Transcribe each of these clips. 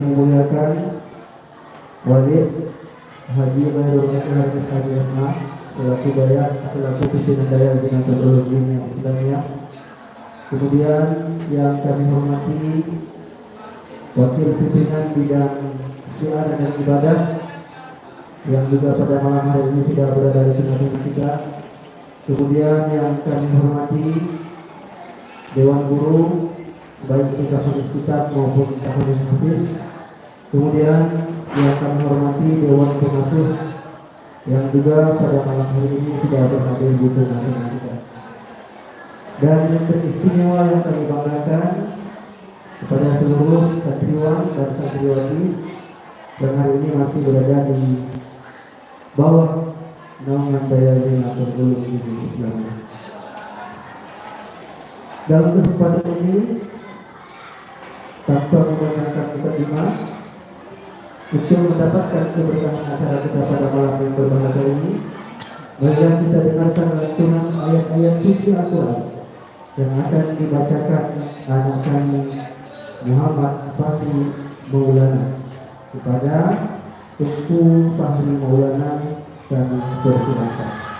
Memuliakan Walid Haji Mahdum Haji Ahmad selaku pimpinan Daya Binatul Ulum Islamiyah. Kemudian yang kami hormati Wakil Pimpinan Bidang Syiar dan Ibadah yang juga pada malam hari ini tidak berada di tengah-tengah kita. Kemudian yang kami hormati Dewan Guru baik tingkat hafiz kitab maupun hafiz hadis. Kemudian yang kami hormati Dewan Pengasuh yang juga pada malam hari ini tidak berhadir di tengah-tengah kita. Dan yang teristimewa yang kami banggakan kepada seluruh santriwan dan santriwati yang hari ini masih berada di bawah naungan Daya Binatul Ulum Islamiyah. Dalam kesempatan ini tanpa menggunakan mukadimah untuk mendapatkan keberkahan acara kita pada malam yang berbahagia ini, mari kita dengarkan lantunan ayat-ayat suci Al-Quran yang akan dibacakan anak kami Muhammad Fahri Maulana. Kepada Tunku Fahri Maulana kami persilakan.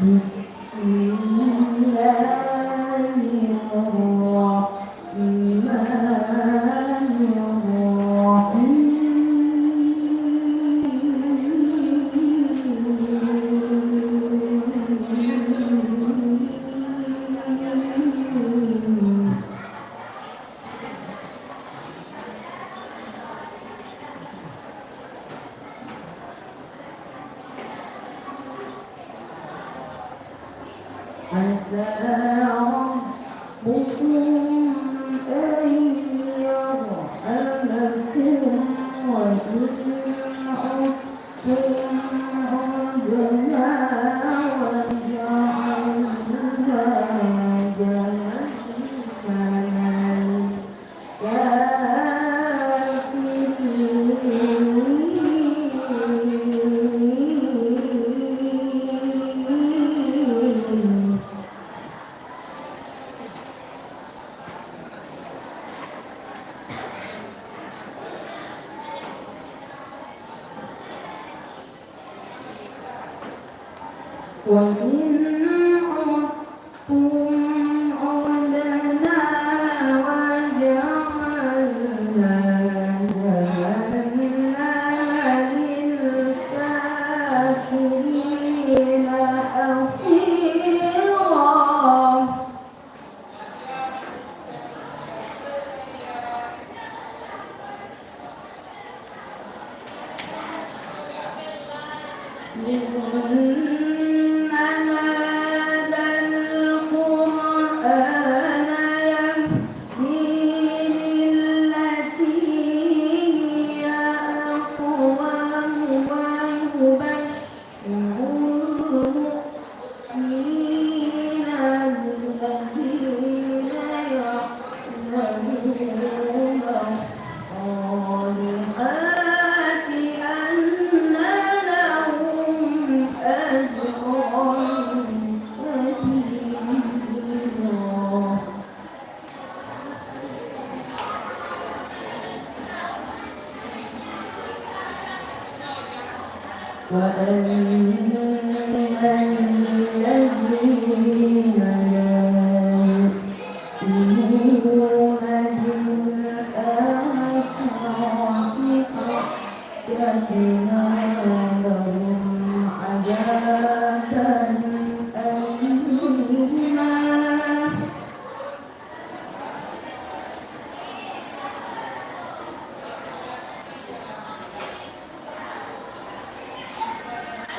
Thank you.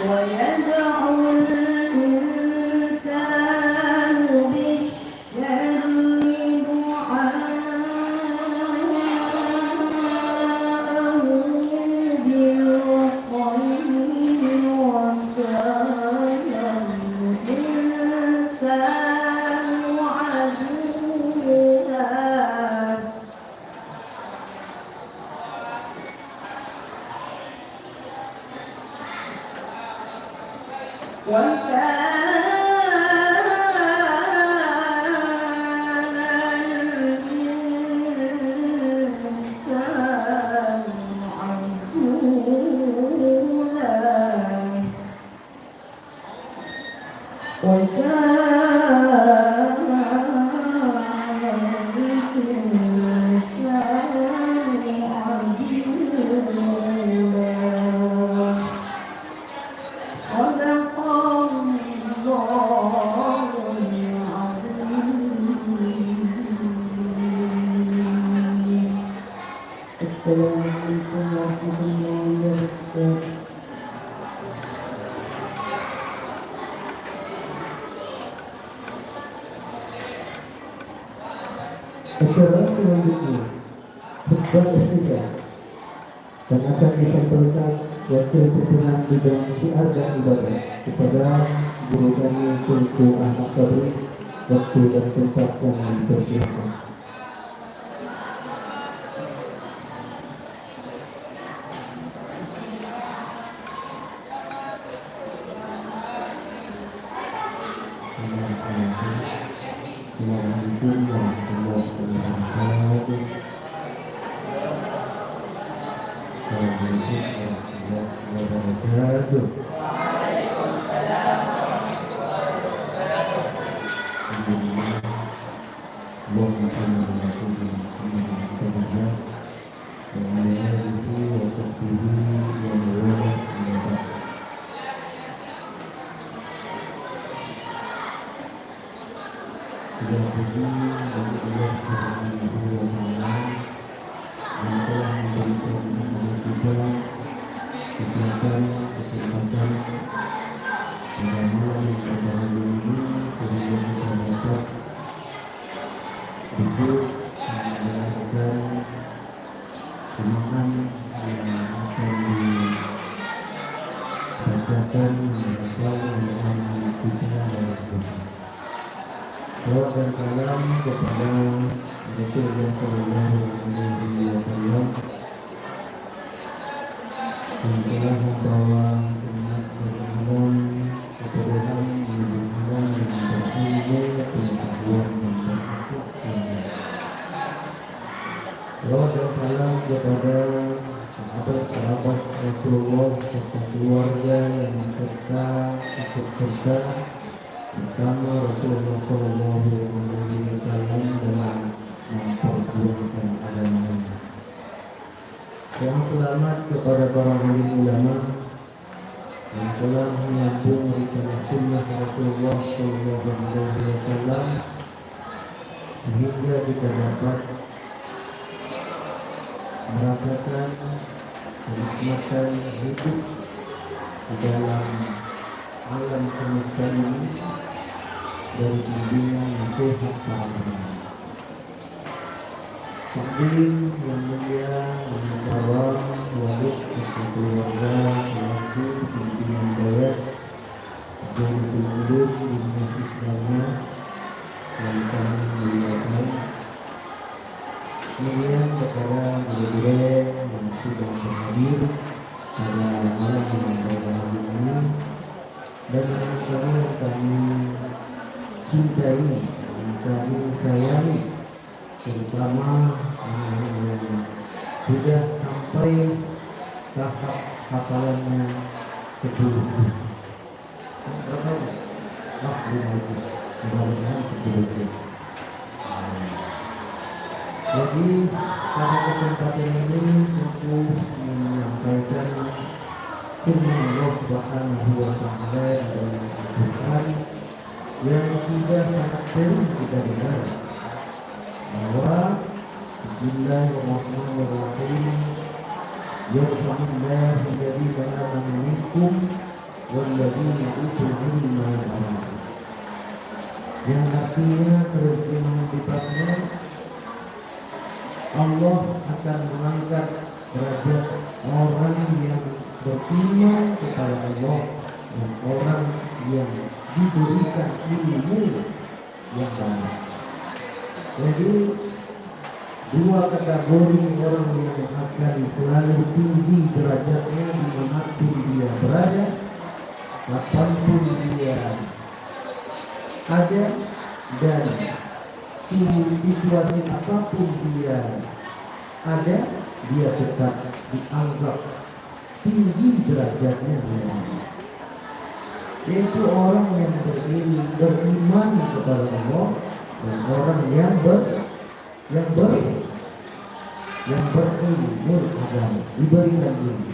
ويدعو الإنسان بالشر دعاءه بالخير وكان الإنسان عجولا وكان الإنسان عجولا صدق الله العظيم. السلام عليكم ورحمة الله وبركاته. Acara selanjutnya khutbah iftitah dan akan disampaikan wakil pimpinan bidang syiar dan ibadah kepada guru kami Tunku Ahmad Sabri. Waktu dan tempat yang dipersilakan. Assalamualaikum warahmatullahi wabarakatuh. Salawat dan salam kepada Rasulullah Sallallahu Alaihi Wasallam yang telah membawa umat beragam kebenaran menunjukkan dengan berilmu, pengetahuan dan bertakwa. Salawat dan salam kepada sahabat-sahabat Rasulullah serta keluarga yang serta ikut serta bersama Rasulullah Sallallahu Alaihi Wasallam dalam memperjuangkan agama. Yang selamat kepada para alim ulama yang telah menyambung risalah sunnah Rasulullah Sallallahu Alaihi Wasallam sehingga kita dapat merasakan kenikmatan hidup di dalam alam semesta ini dari bimbingan nasihat para ulama. Takdim yang mulia membawa walid serta keluarga selaku pimpinan dayat dan pengurus di masjid Islamnya yang kami muliakan. Kemudian kepada guru-guru yang sudah berhadir pada malam yang pada hari ini dan teman-teman yang kami cintai, yang kami sayangi, terutama yang sudah sampai tahap hafalannya ke-10. Berapa? Oh, 500. Mudah-mudahan ke-10. Jadi pada kesempatan ini aku menyampaikan firman Allah Subhanahu wa Ta'ala dalam Al-Quran yang sudah sangat sering kita dengar bahwa Bismillahirrahmanirrahim yarhamullahu alladhina amanu minkum alladziina utul ilma daraja. Yang artinya terjemahan kitabnya, Allah akan mengangkat derajat orang yang beriman kepada Allah dan orang yang diberikan ilmu yang banyak. Jadi dua kategori orang yang akan selalu tinggi derajatnya dimanapun dia berada, kapanpun dia ada, dan situasi apapun dia ada, dia tetap dianggap tinggi derajatnya, yaitu orang yang beriman kepada Allah dan orang yang berilmu agama, diberikan ilmu,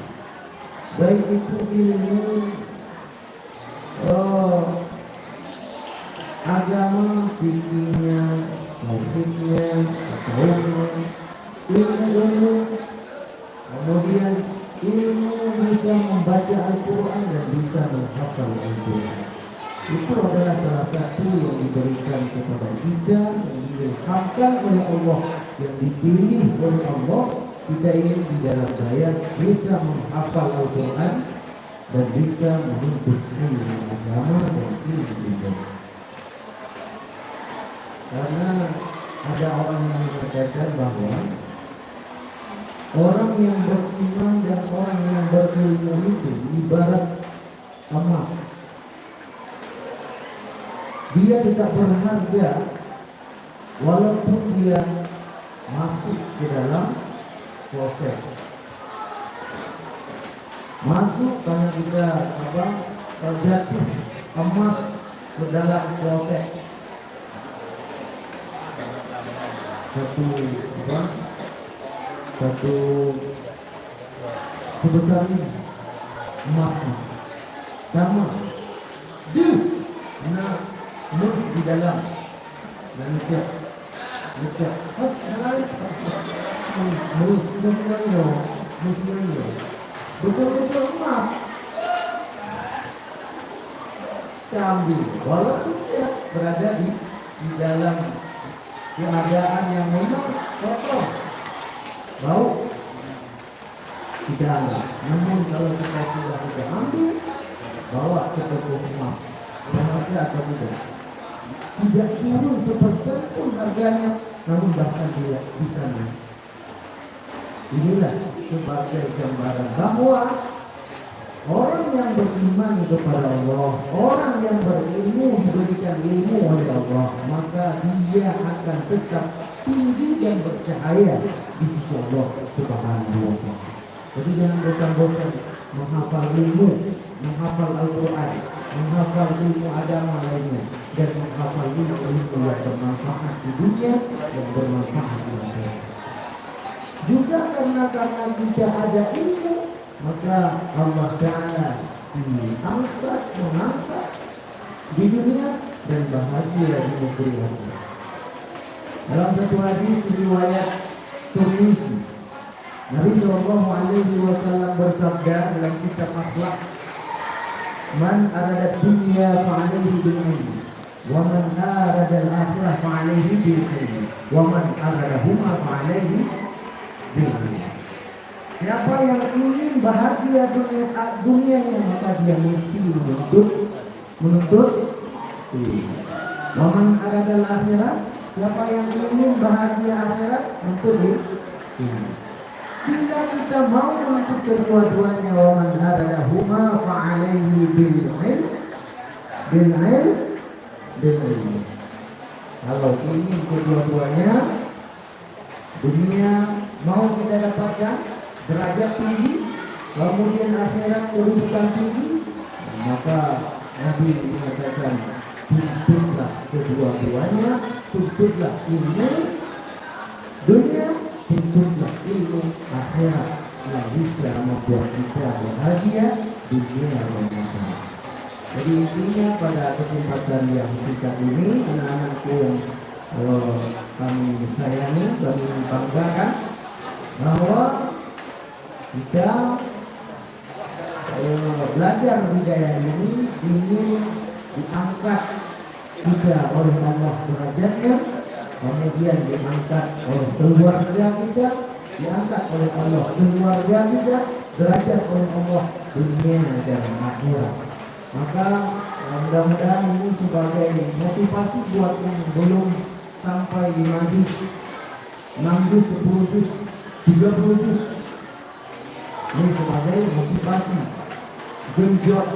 baik itu ilmu agama, fikihnya, musiknya, tasawufnya, ilmu, kemudian ilmu bisa membaca Al-Quran dan bisa menghafal Al-Quran. Itu adalah salah satu yang diberikan kepada kita, yang diilhamkan oleh Allah, yang dipilih oleh Allah. Kita ini di dalam daya bisa menghafal Al-Quran dan bisa menuntut ilmu agama dan ilmu ibadah. Karena ada orang yang mengatakan bahwa orang yang beriman dan orang yang berilmu itu ibarat emas. Dia tidak berharga walaupun dia masuk ke dalam proses. Masuk karena kita terjatuh emas ke dalam proses. Satu sebesar ini emas sama di dalam dan necap betul-betul emas cambil, walaupun saya berada di dalam keadaan yang memang kotor, bau, tidak ada. Namun kalau kita sudah ambil, bawa ke toko emas, berharga atau tidak turun sepersen pun harganya, namun bahkan tidak bisa naik. Inilah sebagai gambaran bahwa orang yang beriman kepada Allah, orang yang berilmu, diberikan ilmu oleh Allah, maka dia akan tetap tinggi dan bercahaya di sisi Allah Subhanahu wa Ta'ala. Jadi jangan bosan-bosan menghafal ilmu, menghafal Al-Quran, menghafal ilmu agama lainnya, dan menghafal ilmu yang bermanfaat di dunia dan bermanfaat di akhirat. Juga karena kita ada ilmu, maka Allah Ta'ala mengangkat di dunia dan bahagia di negeri Allah. Dalam satu hadis riwayat Tirmizi, Nabi SAW bersabda dalam kitab Akhlak, "Man arada dunya fa'alaihi bil ilmi, wa man arada al-akhirah fa'alaihi bil ilmi, wa man aradahuma fa'alaihi bil ilmi." Siapa yang ingin bahagia dunianya, maka dia mesti menuntut ilmu. Wa man arada al-akhirah, siapa yang ingin bahagia akhirat, menuntut ilmu. Bila kita mau untuk kedua-duanya, wa man aradahuma fa'alaihi bil ilm. Kalau ingin kedua-duanya, dunia mau kita dapatkan derajat tinggi, kemudian akhirat kedudukan tinggi, maka Nabi mengatakan tuntutlah kedua-duanya, tuntutlah ilmu dunia, tuntutlah ilmu akhirat yang bisa membuat kita bahagia dunia dan akhirat. Jadi intinya pada kesempatan yang singkat ini, anak-anakku yang kami sayangi, kami banggakan bahwa kita belajar hidayah ini ingin diangkat juga oleh Allah derajatnya, kemudian diangkat oleh keluarga kita, diangkat oleh Allah keluarga kita, derajat oleh Allah dunia dan akhirat. Maka mudah-mudahan ini sebagai motivasi buat yang belum sampai di majlis 6 juz, 10 juz, 30 juz. Ini sebagai motivasi genjot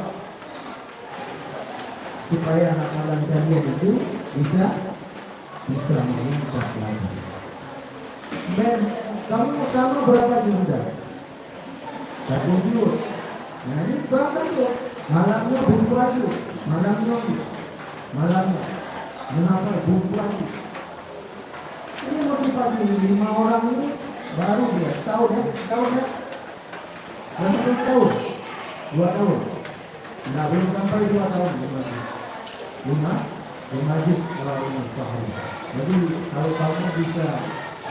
supaya hafalan kalian itu bisa meningkat lagi. Dan kamu berapa jumlah? 1 juz. Nah ini berapa tuh? Malamnya buku lagi, malamnya menghafal buku lagi. Ini motivasi 5 orang ini baru dia tahu ya, berapa tahun? 2 tahun. Nah belum sampai 2 tahun berarti. 5 juz kalau ini sahih. Jadi kalau kamu bisa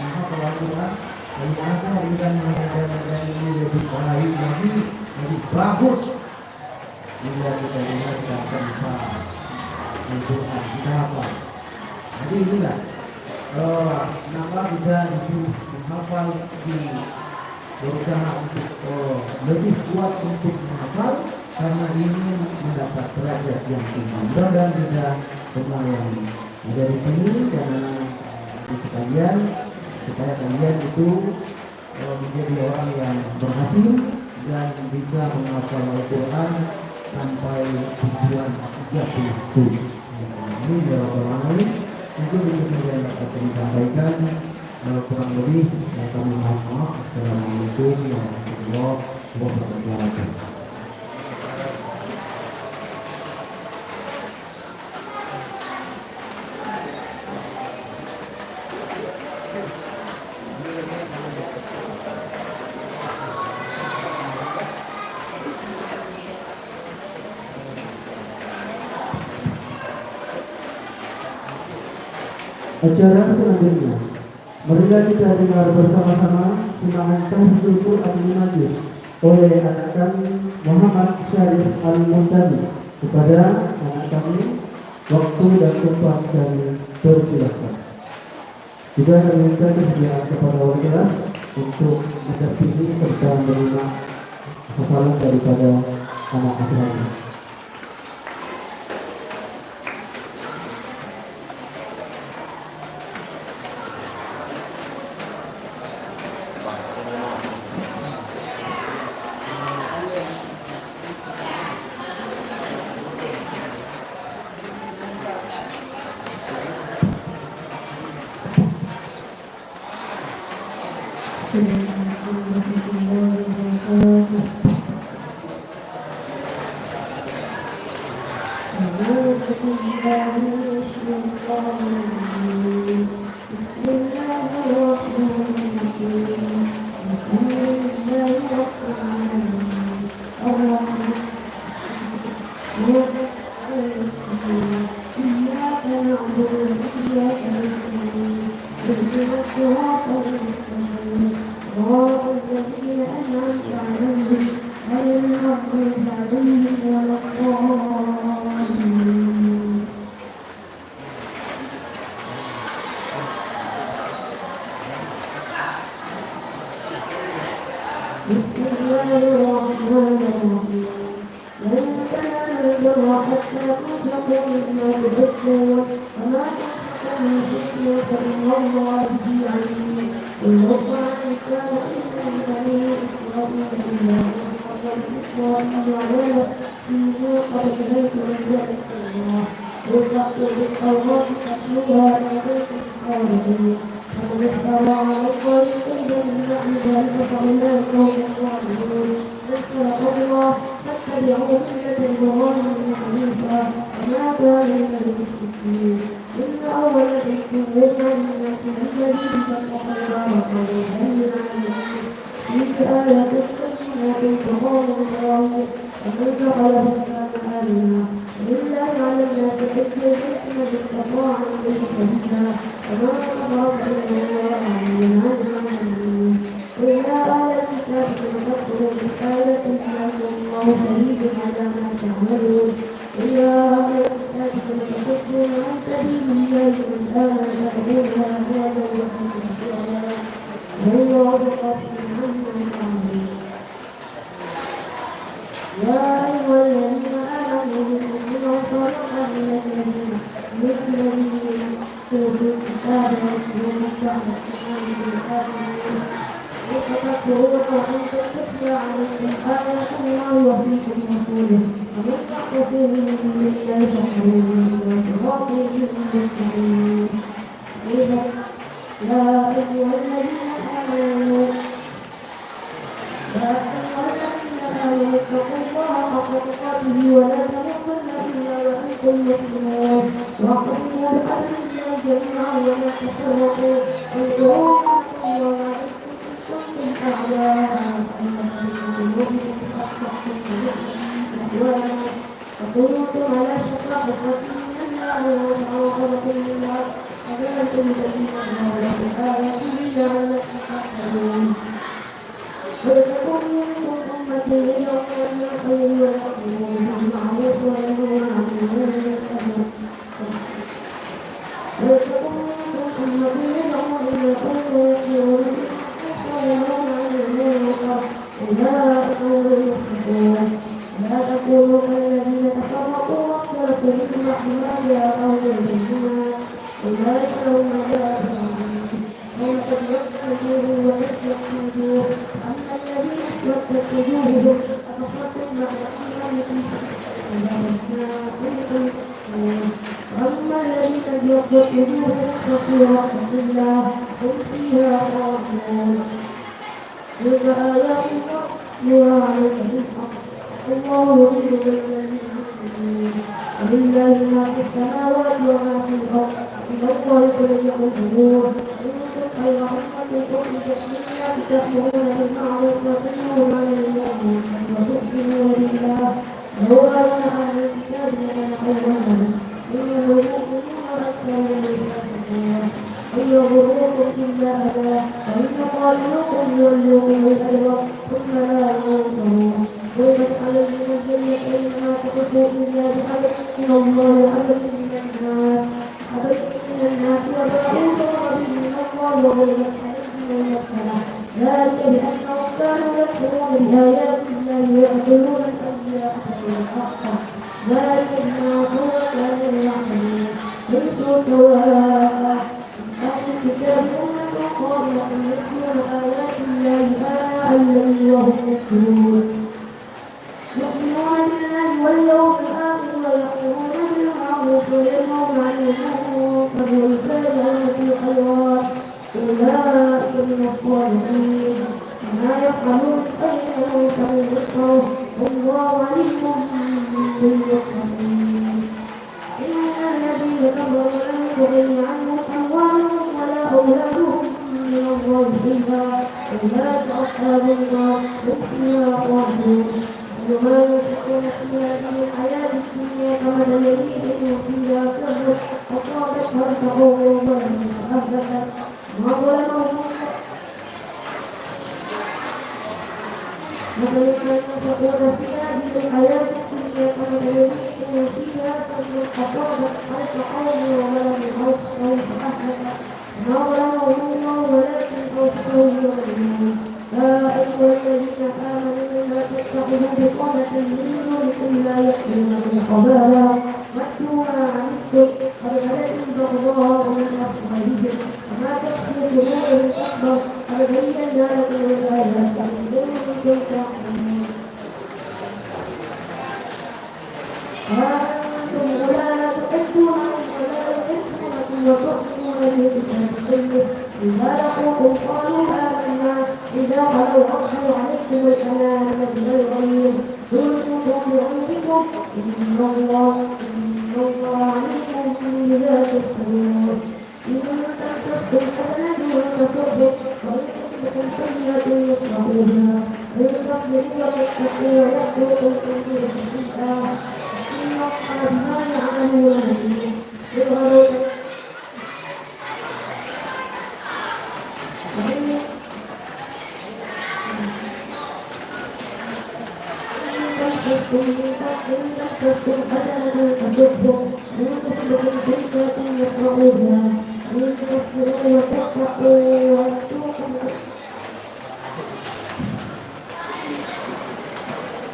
menghafal Al-Quran, ternyata bukan mengajar ini lebih baik lagi, lebih bagus. Bila kita dengar kita akan bisa Al-Quran kita hafal. Jadi inilah kenapa kita menghafal di berusaha untuk lebih kuat untuk menghafal karena ingin mendapat derajat yang tinggi. Dan juga lumayan ada di sini dan di sekalian supaya kalian itu menjadi orang yang berhasil dan bisa menghafal Al-Quran sampai tujuan 30 juz. Ini jawaban itu yang dapat disampaikan. Kurang lebih kami mohon maaf. Assalamualaikum warahmatullahi wabarakatuh. Acara selanjutnya, marilah kita dengar bersama-sama sinambung Tauhidul Quran 5 juz oleh anak kami Muhammad Syarif Al-Muntazi. Kepada anak kami, waktu dan tempat kami persilahkan. Juga kami minta kesediaan kepada wali kelas untuk mendampingi serta menerima hafalan daripada anak asrama. والله شهيد على ما تعملون إلا أولئك فتكون عن سبيل الله والآن تأخذها هذا وحيدا والله غفور عما تعملون يا أيها الذين آمنوا إنما صدق الذين مثل أوتوا الكتاب يتلون الآخرين وتذكرون وأن تتلى عليكم آيات الله وفيكم رسوله ومن يعتصم بالله فهو إلى صراط مستقيم إذا يا أيها الذين آمنوا اتقوا الله حق تقاته ولا تموتن الا وانتم مسلمون واعتصموا بحبل الله جميعا ولا تفرقوا واذكروا نعمه الله عليكم كنتم اعداء فكنتم على شفا حفرة من النار فانقذكم منها وكذلكم تبين الله بآياته لعلكم تهتدون ولتكن منكم أمة يدعون إلى الخير ويأمرون بالمعروف وينهون عن المنكر ولتكن منكم أمة يدعون إلى الخير ويأمرون بالمعروف وينهون عن المنكر أولئك هم المفلحون لا تكونوا كالذين تفرقوا واختلفوا من بعد ما جاءهم البينات أولئك لهم عذاب يوم تبيض وجوه وتسود وجوه أما الذين اسودت وجوههم أكفرتم بعد إيمانكم وأما الذين ابيضت وجوههم ففي رحمة الله هم فيها خالدون تلك آيات الله نور عليك بالحق الله يضل بالذين يؤمنون ولله ما في السماوات وما في الأرض إلى الله ترجع الأمور خير أمة أخرجت للناس تأمرون بالمعروف وتنهون عن المنكر وتؤمنون بالله لو آمن أهل الكتاب لكان خيرا لهم إنه المؤمنون أكثرهم الفاسقون إن يضروكم إلا أذى فإن قاتلوكم يولوكم الأدبر ثم لا ينصرون ضربت عليهم الذلة أينما تقفوا إلا بحبل من الله وحبل من الناس حبل من الناس وباعوا بغضب من الله وغلبت عليهم المسألة ذلك بأنهم كانوا يكفرون بآيات الله ويقتلون الأنبياء بغير الحق ذلك بما عصوا وكانوا يعملون ليسوا سواء أهل الكتاب أمة قائمة يتلون آيات الله آناء الليل وهم يسجدون يؤمنون بالله واليوم الآخر ويأمرون بالمعروف وينهون عن المنكر ويسارعون في الخيرات أولئك من الصالحين وما يفعلون خيرا فليذكروا والله عليم بالمتقين إن الذين كفروا لن تغني عنهم أموالهم ولا أولادهم من الله شيئا أولئك أصحاب النار هم فيها خالدون وما ينفقون في هذه الحياة الدنيا كمثل ريح فيها كبر أصابت حرث قوم فأهلكت ما ظلمهم مثل ما ينفقون في هذه الحياة الدنيا كمثل ريح فيها كبر أصابت حرث قوم وظلموا فأهلكت ما ظلمهم الله ولكن أنفسهم يظلمون يا أيها الذين آمنوا لا تتخذوا بطانة من دونكم لا يأتونكم خبالا ودوا ما عنتم قد بدت البغضاء من أفواههم وما تخفي صدورهم أكبر قد بينا لكم الآيات إن كنتم تعلمون وأنتم أولئك تحبونهم ولا يحبونكم وتؤمنون بالكتاب كله إذا لقوكم قالوا آمنا إذا خلوا عرضوا عليكم الأنام من الغيظ ذوقوا بعنفكم إن الله عليم بذات الصدور إن تمسكم حسنة تسؤهم وإن تصبكم سيئة يصلحوها إن تصبروا وتتقوا ويأخذكم من دونهم شيئا إن الله بما يعملون عليم تكن حسنة تسؤهم وإن تصبكم سيئة يقرؤوها وإن تصبروا وتتقوا ويأتوكم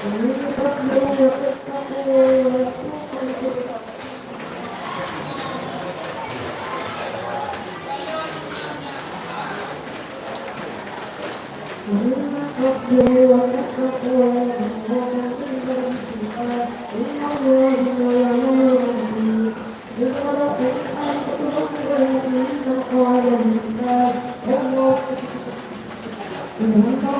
وإن تصبروا وتتقوا ويأتوكم ومما تصبروا وتتقوا ويأتوكم إن الله لا يأمر بالسوء يقرأ الآية قال الإنسان والله إن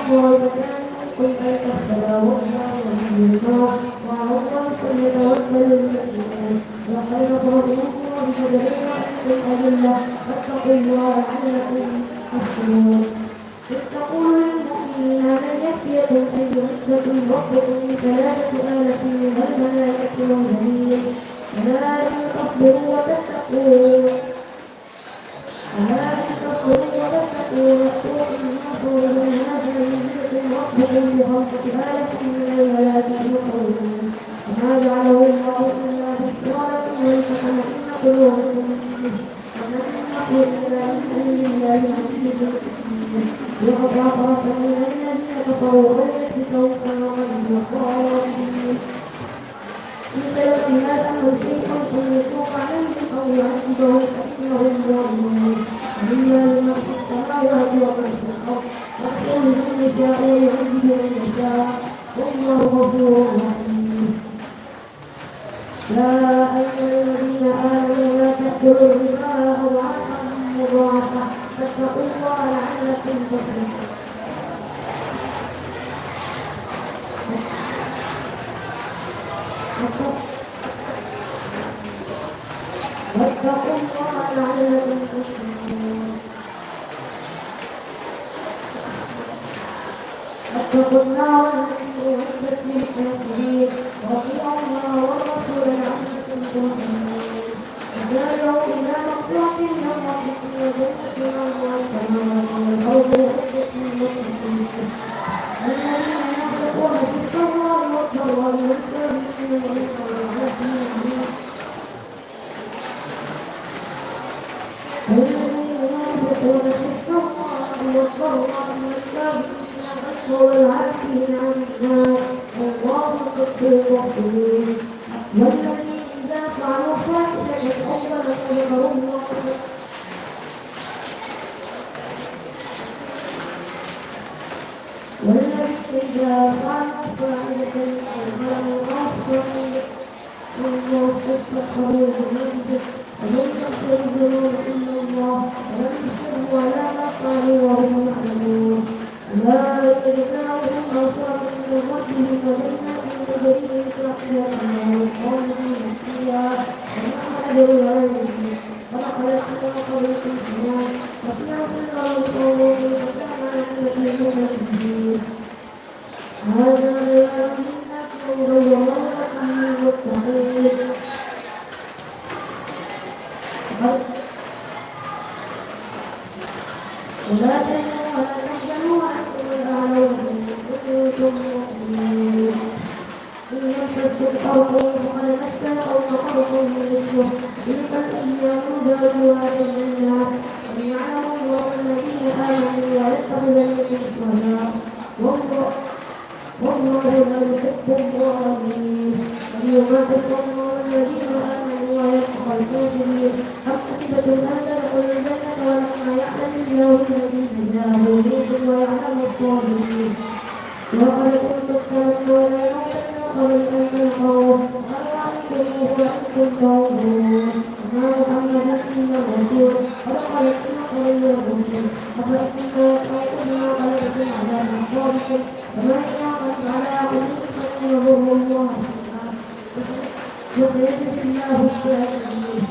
الله كان قل أن تخبر والله والله وعلى الله فليتوكل المؤمنون وخير قولهم وبجدلنا بالأدلة فاتقوا الله لعلكم تحسنون إذ تقول للمؤمنين لن يكفيكم أن يمسكم ربكم بثلاثة آلاف من الملائكة والجنين ألا إن تصبروا وتتقوا يأتوكم النصر من هذا يمسكم ربكم بخمسة آلاف من الملائكة مقرنين وما جعله الله إلا بشرى لكم ولتطمئن قلوبكم به وما النصر إلا من عند الله عزيز حكيم وقد من الذين كفروا ويكفروا فوقهم وقالوا إن خير الناس شيئا فليتوب عليهم أو يعذبهم فإنهم ظالمون إلا لمن في السماوات ومن في الأرض يغفر من يشاء ويعذب من يشاء والله غفور رحيم يا أيها الذين آمنوا لا تأكلوا الربا أضعافا مضاعفة فاتقوا الله لعلكم تفلحون واتقوا الله لعلكم تفلحون واتقوا النار التي أعدت للكافرين وأطيعوا الله والرسول لعلكم ترحمون وسارعوا إلى مغفرة من ربكم وجنة عرضها السماوات والأرض أعدت للمتقين الذين يخلقون في السراء والضراء والكاظمين الغيظ والعافين الذين ينفقون في السراء والضراء والكاظمين الغيظ والعافين عن الناس والله يحب المحسنين والذين إذا فعلوا فاحشة أو ذكروا الله والذين إذا فعلوا فاحشة أو ظلموا أنفسهم والله فاستغفروا ذنوبهم ومن يغفر الذنوب إلا الله ولم يصروا على ما فعلوا وهم يعلمون أولئك جزاؤهم مغفرة من ربهم وجنات تجري من تحتها الأنهار خالدين فيها ونعم أجر العاملين ولقد خلق قبلكم سنان وسيرة الأرض قومهم فكان يستقيمون به هذا بيان للناس ومبينات للمتقين ولا تهنوا ولا تحزنوا وأنتم الأعلون إن كنتم مؤمنين إن يمسسكم قرح فقد مس قوم قرح مثله تلك الأيام نداولها بين الناس وليعلم الله الذين آمنوا ويتخذ منكم شهداء والله لا يحب الظالمين وليمحص الله الذين آمنوا ويمحق الكافرين أم حسبتم أن تدخلوا الجنة ولما يعلم الله الذين جاهدوا منكم ويعلم الصابرين وقد كنتم تمنون الموت من قبل أن تلقوه قد علمتموه وأنتم تعلمون وما محمد إلا رسول قد خلت من قبل الرسل أفإن مات أو قتل على أعقابكم فمن يعمل على قلوبكم يضر الله وسيجزي الله الشاكرين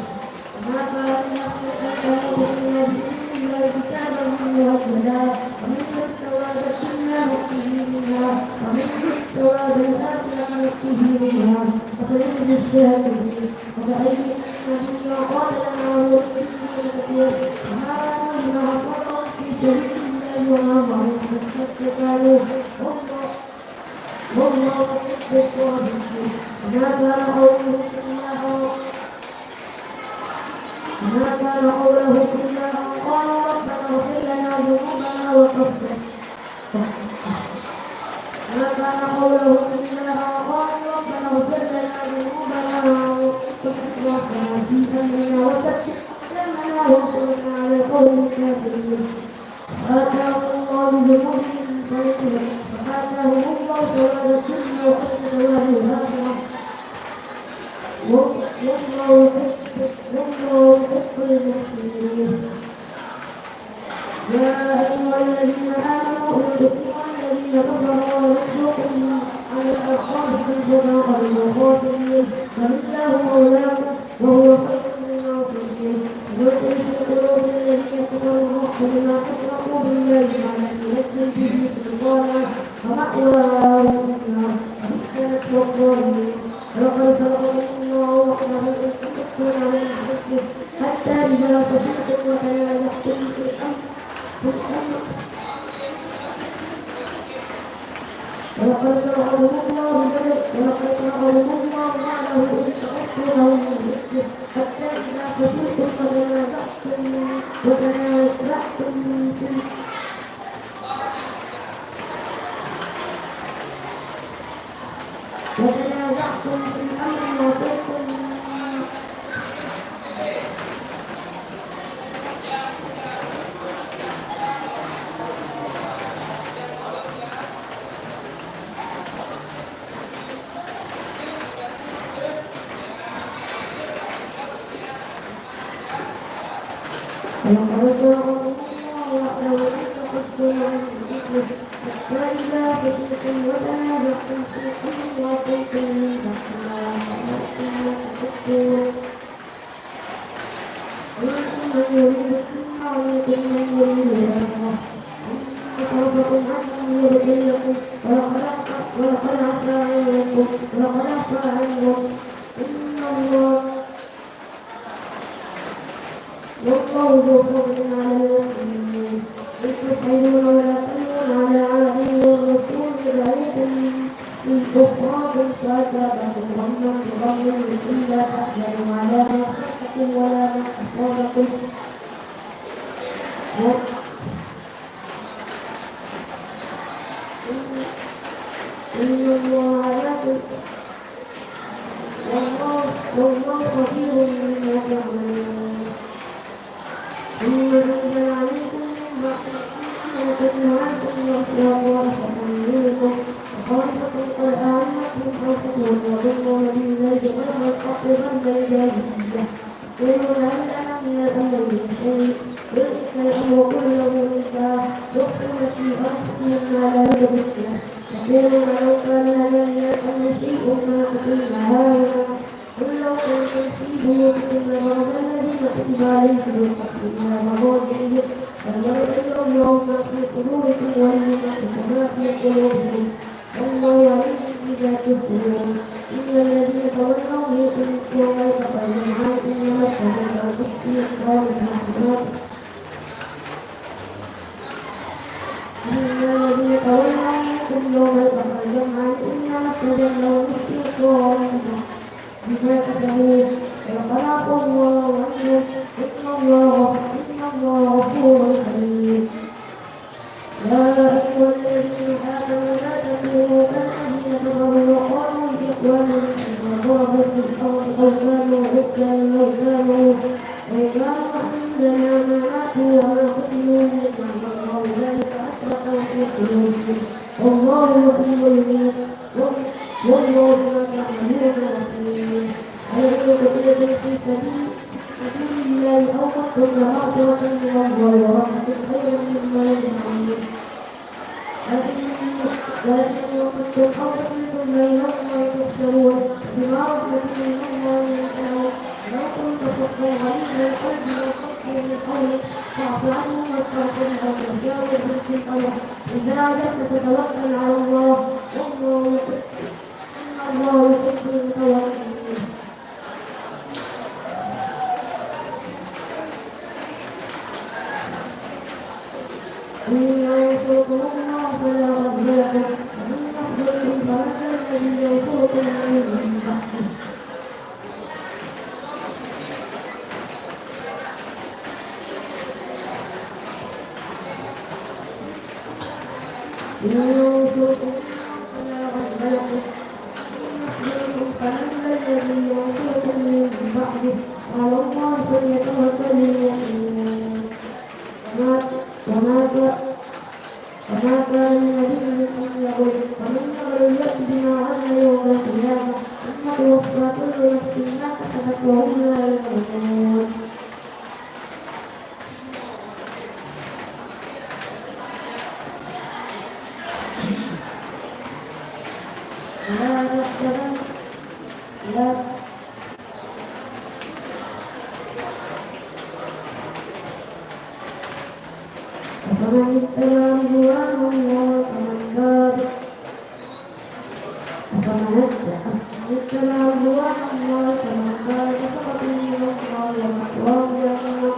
وما كان لنفس أن تموت إلا بإذن الله كتابا مؤجلا ومن الثواب كنا نؤتيه منها ومن الثواب الآخرة نؤتيه منها وسيجزي الشاكرين وكأي نبي قال لنا ولكل كثير وما نحن عصرا في سبيل الله وما ضعوا فاستكبروا والله يحب الصابرين ما كان قوله إلا أن قالوا ربنا اغفر لنا ذنوبنا وكفر ما كان قولهم إلا أن قالوا ربنا اغفر لنا ذنوبنا وكفر في أمرنا وثبت أقدامنا وانصرنا على القوم الكافرين فآتاهم الله بذنوبهم فآتاهم الله ثواب الدنيا وحسن ثواب الآخرة والله يحب المحسنين يا أيها الذين آمنوا اتقوا الذين كفروا ويصدكم على أعقابكم صراطا المخاطرين فالله مولاكم وهو خير الناصرين يلقي في قلوب الذين كفروا الرعب بما أشركوا بالله ما لم ينزل به سلطانا ومأواهم النار وبئس الظالمين ولقد خلقكم الله وحده تكون على المسجد حتى إذا فشلتم وتنازعتم في الأمر ولقد رأوا الله معه إذ تحصونهم بالذكر حتى إذا فشلتم وتنازعتم في الأمر وصرتم ولقد جاءهم الله وحده تحصونهم بالذكر حتى إذا فشلتم وتنازعتم في الأمر وصرتم من بعد ما أصابتم وتشركون ومنكم من يريد الدنيا ومنكم من يريد الآخرة صرفكم عنهم ليبتليكم ولقد عفا عنكم إن الله والله ذو فضل على المؤمنين إذ تسعدون ولا تلون على عهد والرسول برأيتم من كفركم فأصابكم غما بغم إلا تحزنوا على ما فاتكم ولا ما أصابكم إن الله على والله خبير بما تعملون ثم نزل عليكم من بعد وتنهاكم وأسرار ورحمة منكم وخالفتم قد أعلمتم حوستم وظنوا بالله غير الحق ظن الجاهلية يقولون هل لنا من الأمر من شيء قل إن الأمر كله لله يخفون في أنفسهم ما لا يبدون يقولون لو كان لنا من الأمر شيء ما قتلنا هاهنا قل لو كنتم في بيوتكم لبرز الذين كتب عليهم القتل إلى مضاجعهم فليبين الله ما في صدوركم وليمحص ما في قلوبهم والله عليم بذات الصدور إن الذين تولوا منكم يوم التقى الجمعان إنما اتبعوا تحكي أخبار المحكمات إن الذين تولوا منكم يوم التقى الجمعان إنما اتبعوا تحكي أخبار المحكمات بما كسبوا وخلق الله عنهم إن الله غفور حليم يا أيها الذين آمنوا لا تكونوا كالذين كفروا وقالوا لإخوانهم إذا ضربوا في الأرض أو كانوا عندنا ما ماتوا وما قتلوا ليجعل الله ذلك أسرة في قلوبهم والله يحيي الميت والله ما تعملون بصير عليكم قتلة في سبيل الله أو قتل مغفرة من الله ورحمة خير مما يجمعون ولكن وقتل قومكم بينهم وتحشرون بما رحمة من الله ينفعون لو كنت تقوى غريب القلب والقصد من قولك فاعف عنهم واستغفر لهم وجاوزهم في الأمر إذا عجبت فتوكل على الله والله يحب المتوكلين إن ينصركم الله فلا غالب لكم وإن يخذلكم فمن الذي ينصركم من حسبه على الله فليتوكل المؤمنون وما كان لنبي أن يغل ومن يغل يأت بما غل يوم القيامة ثم توفى كل نفس ما كسبت وهم لا يظلمون لا تحسبن فمن اتبع رضوان الله فمن اتبع رضوان الله فمن كان سخط من الله ومأواه جهنم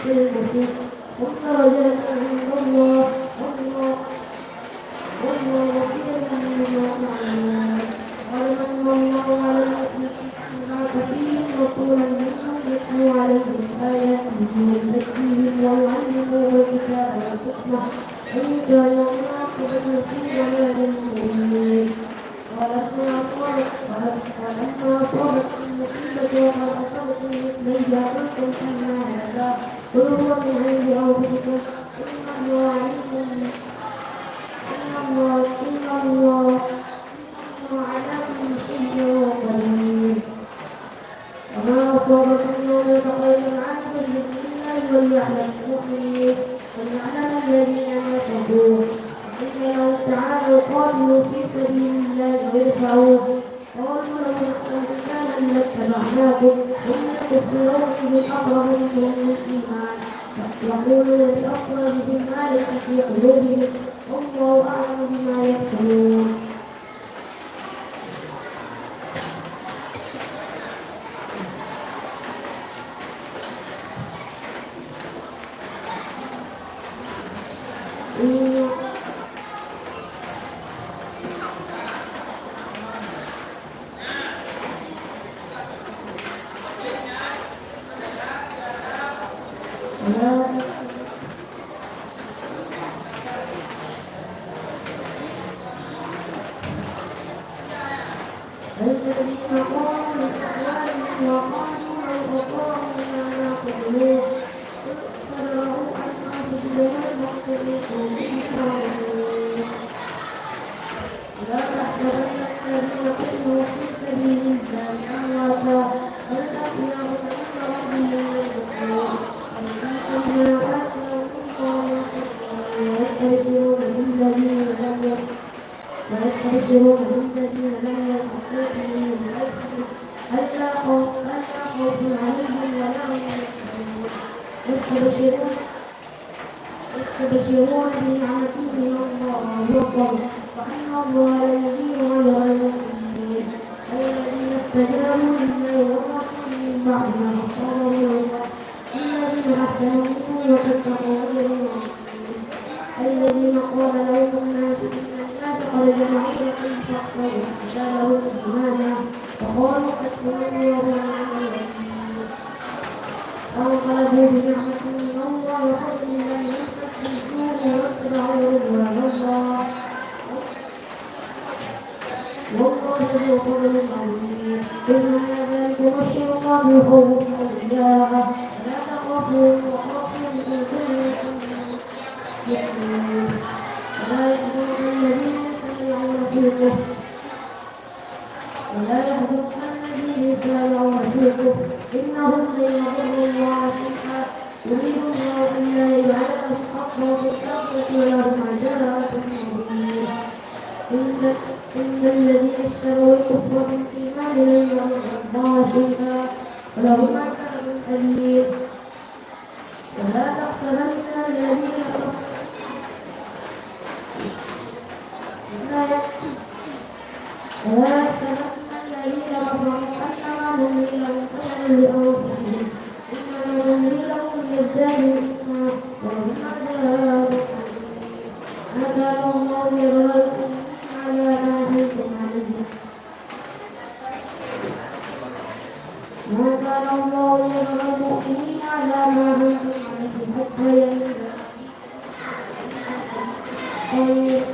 بالمسيح ثم وجد عند الله والله غفير بما تعملون قد من الله على المؤمنين بعث فيهم رسولا منهم يتلو عليهم آياته ويزكيهم ويعلمهم الكتاب والحكمة وإن كانوا من عاقبة في ضلال مبين ولما أصابتكم مصيبة وقد أصبتم مثليها قلتم أن هذا قل هو من عند أنفسكم إن الله على كل شيء قدير وما أصابكم يوم التقى الجمعان فبإذن الله وليعلم المؤمنين وليعلم الذين نافقوا وقيل لهم تعالوا قاتلوا في سبيل الله ويدفعوه قالوا لو نحن رجالا لاتبعناكم ثم تخبرون بالأقرب منهم الإيمان يقولون بأفواههم ما ليس في قلوبهم والله أعلم بما يكتمون الذين قالوا لإخوانهم وقالوا لو أطاعنا ما قبلوه فدروا عن أنفسهم المقتلين لا تحسبن الذين قتلوا في سبيل الله أمواتا بل أحياء عند ربهم يرزقون ولكن آتوا منهم ويستبشرون بالذين لم يلحقوا بهم ألا خوف عليهم ولا هم يحزنون يستبشرون بنعمة من الله وفضل وأن الله لا يضيع أجر المؤمنين الذين استجابوا لله والرسول من بعد ما أصابهم العذاب الذين أحسنوا منهم واتقوا أجر الذين قال لهم الناس إن الناس قد جمعوا لكم فاخشوهم فزادهم إيمانا وقالوا حسبنا الله ونعم الوكيل فانقلبوا بنعمة من الله وفضل لم يمسسهم سوء واتبعوا رضوان الله والله ذو فضل عظيم إنما ذلك بشر الله بخوف أولياءه لا تخافوا وخافوا إن كنتم يؤمنون ولا يحزنك الذين يسارعون في الكفر إنهم لن يضروا الله شيئا يريد الله إلا يجعلهم حقا في الآخرة ولهم عذاب مهين إن الذين اشتروا الكفر بالإيمان لن يضروا الله شيئا ولهم عذاب أليم ولا تحسبن الذين ولا يحسبن الذين كفروا أنما نملي لهم خير لأنفسهم إنما نملي لهم ليزدادوا إثما ولهم عذاب أليم ما كان الله ليظهركم على ما أنتم عليه ما كان الله ليظهر المؤمنين على ما أنتم عليه حتى يميز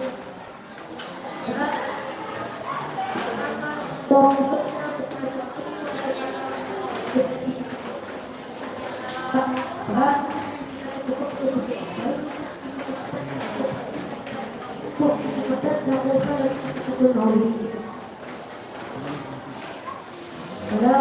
ولا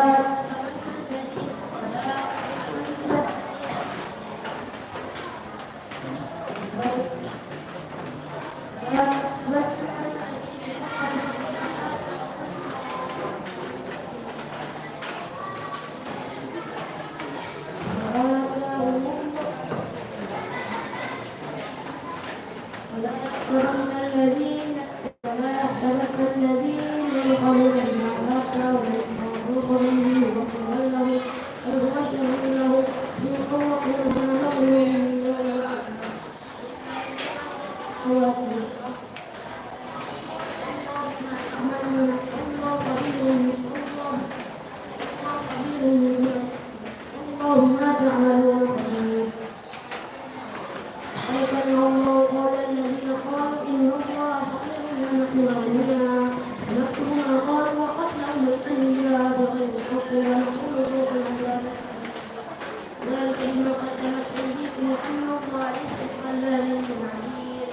يحسبن الذين يبخلون بما آتاهم الله من فضله ويبشرون له يطوقون الله ما تعملون خبير. ويكلم الله قول الذين قالوا إن الله فقير ونحن أغنياء ونكتب ما قالوا وقتلهم الأنبياء بغير حق ونقول ذوقوا العذاب ذلك بما قدمت أيديكم وأن الله ليس بظلام للعبيد.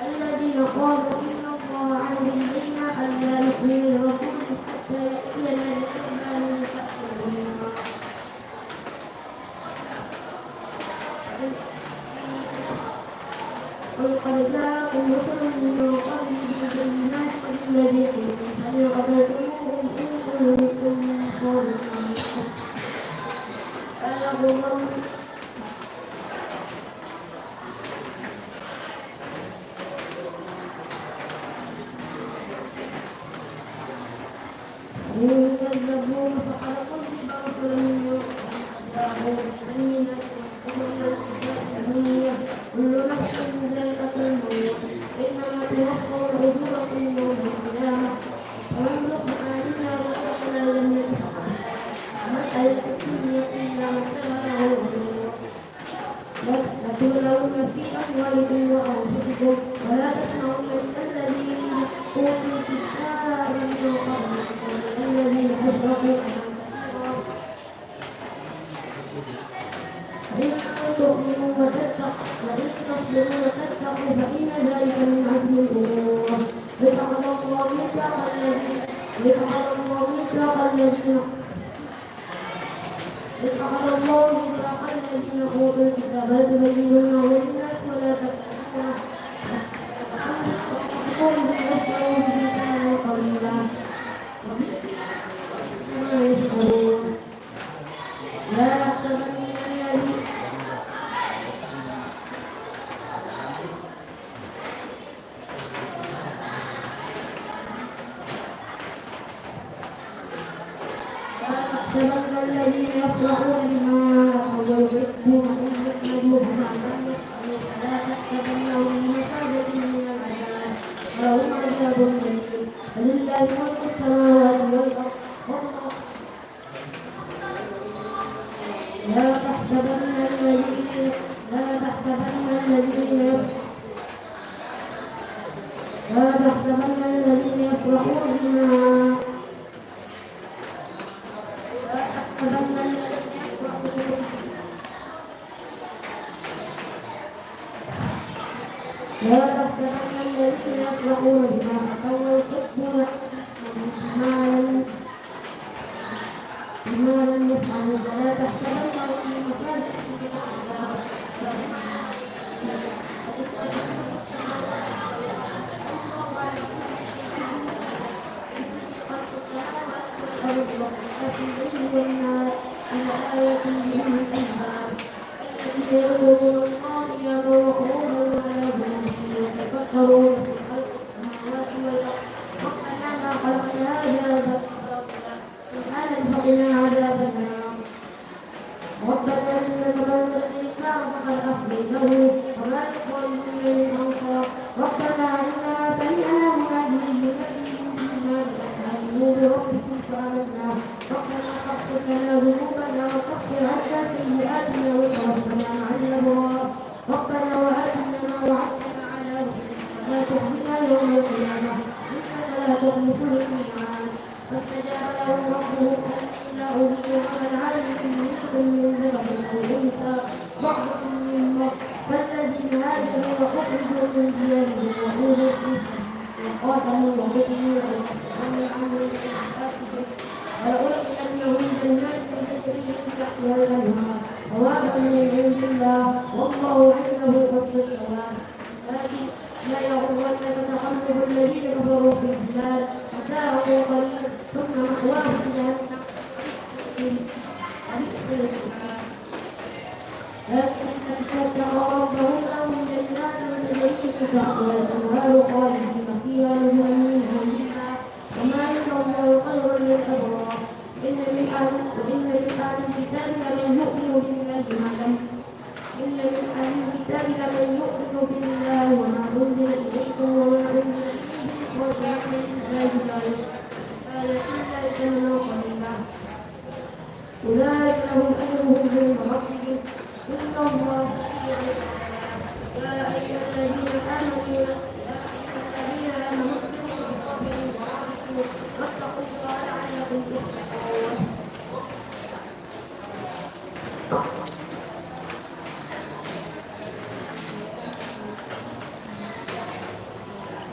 الذين قالوا إن الله عهد إلينا ألا نؤمن لرسول حتى يأتينا بقربان تأكلونها ولقد جاءكم رسل من قبل بالبينات والذي قلتم فإن قتلتموهم إن كنتم صادقين أيغرن إن كذبوه فقد كذب رسل من قبلهم بالبينات كل نفس ذائقة الموت إنما توفون أجوركم يوم القيامة ومن نصح علينا وأدخل الجنة مسألة الدنيا إلا متاعه لتبلون في أموالكم وأنفسكم ولا تسمعون من الذين أوتوا الكتاب من قبلكم الذين أشركوا إن تؤمنوا وتتقوا وإن تصبروا وتتقوا فإن ذلك من عزم الأمور. يجعل الله ميثاق الذين أوتوا الكتاب لتبيننه للناس ولا تكتمونه واشتروا به ثمنا قليلا وما يشعرون. لا يحسبن الذين يحسبن الذين يفرحون بما آتوا ويحبون أن يحمدوا بما لم يفعلوا فلا تحسبنهم بمفازة من العذاب ولهم عذاب أليم. ولله ملك السماوات والأرض والله لا تحسبن الذين يفرحون بما لا تحسبن الذين يفرحون بما أتوا ويحبون بما لم يفعلوا فلا تحسبنهم بمفازة من العذاب يقولون قائلا وقولا على بنفسه يتفكرون في خلق السماوات والارض ربنا ما خلقت هذا باطلا سبحانك فقنا عذاب النار. ربنا انك من تدعي فقد اخزيته وما للظالمين من انصار. ربنا اننا سمعنا مناديا ينادي بالايمان امنوا بربكم فامنا. ربنا فاغفر لنا ذنوبنا وكفر عنا سيئاتنا وتوفنا مع الابرار. ربنا واتنا ما وعدتنا على رسلك ولا تخزنا يوم القيامه انك لا تخلف الميعاد. فاستجاب له ربه اني لا اضيع عمل عامل منكم من ذكر او انثى بعضكم من بعض. فالذين هاجروا واخرجوا من ديارهم وأوذوا في سبيلي وقاتلوا وقتلوا ويسألون عن ولو يسألها ثوابا من عند الله والله عنده حسن الثواب لكن لا يغرنك تقلب الذين كفروا في البلاد متاع قليل ثم مأواهم جهنم وبئس المصير لكن الذين اتقوا ربهم لهم جنات تجري من تحتها الانهار خالدين فيها نزلا من عند الله وما عند الله خير للابرار وان من اهل الكتاب لمن يؤمن بالله وما انزل اليكم وما انزل اليهم وجعلنا لله ذلك ثمنا قليلا أولئك لهم أجرهم عند ربهم إن الله سريع الحساب يا أيها الذين آمنوا اصبروا وصابروا ورابطوا واتقوا الله لعلكم تفلحون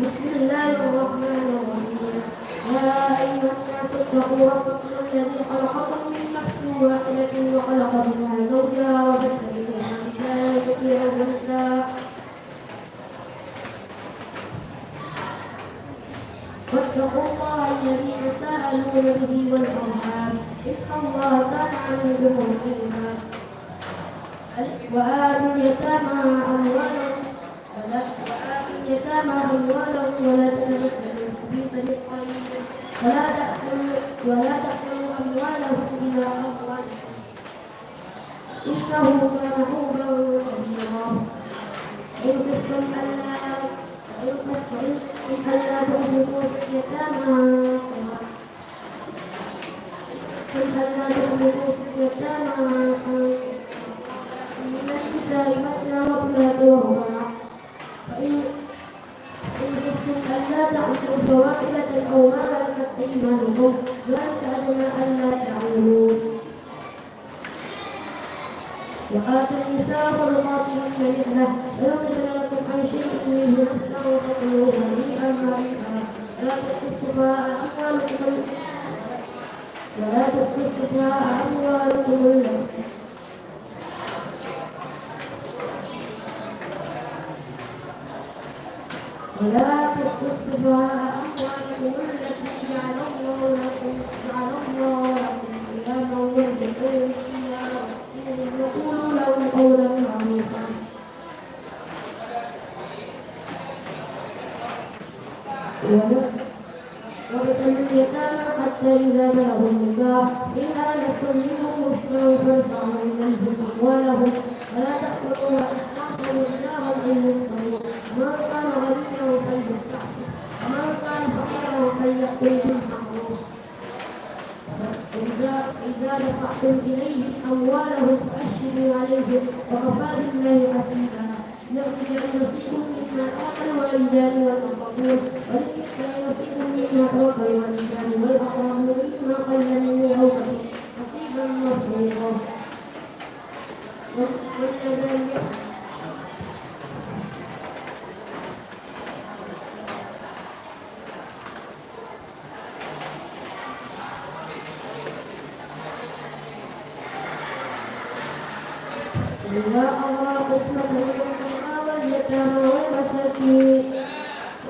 بسم الله الرحمن الرحيم يا أيها الناس اتقوا ربكم الذي خلقكم من نفس واحدة وخلق منها زوجها وبث منهما رجالا كثيرا ونساء واتقوا الله الذي تساءلون به والأرحام إن الله كان عليكم رقيبا وآتوا اليتامى أموالهم ولا تتبدلوا الخبيث بالطيب ولا تأكلوا أموالهم إلى أموالكم إنه كان حوبا كبيرا إن خفتم ألا تمسكوا في اليتامى من النساء مثنى وثلاث ورباع فإن خفتم ألا تعدلوا فواحدة أو ما ملكت أيمانكم ذلك أدنى ألا تعولوا وآتوا النساء صدقاتهن نحلة فإن طبن لكم عن شيء منه نفسا فكلوه هنيئا مريئا ولا تؤتوا السفهاء أموالكم التي جعل الله لكم قياما وارزقوهم فيها وقولوا لهم قولا معروفا وابتلوا اليتامى حتى إذا بلغوا النكاح إن آنستم منهم رشدا فارفعوا إليهم أموالهم ولا تأكلوها إسرافا وبدارا أن يكبروا ومن كان غنيا فليستعفف ومن كان فقيرا فليأكل بالمعروف إذا دفعتم إليهم أموالهم فأشهدوا عليهم وكفى بالله حسيبا يرجع نصيبهم مما ترك الوالدان والأقربون وللنساء نصيب مما ترك الوالدان والأقربون مما قل منه أو كثير نصيبا مفروضا واللذان إذا أمر قسمته القربى واليتامى والمساكين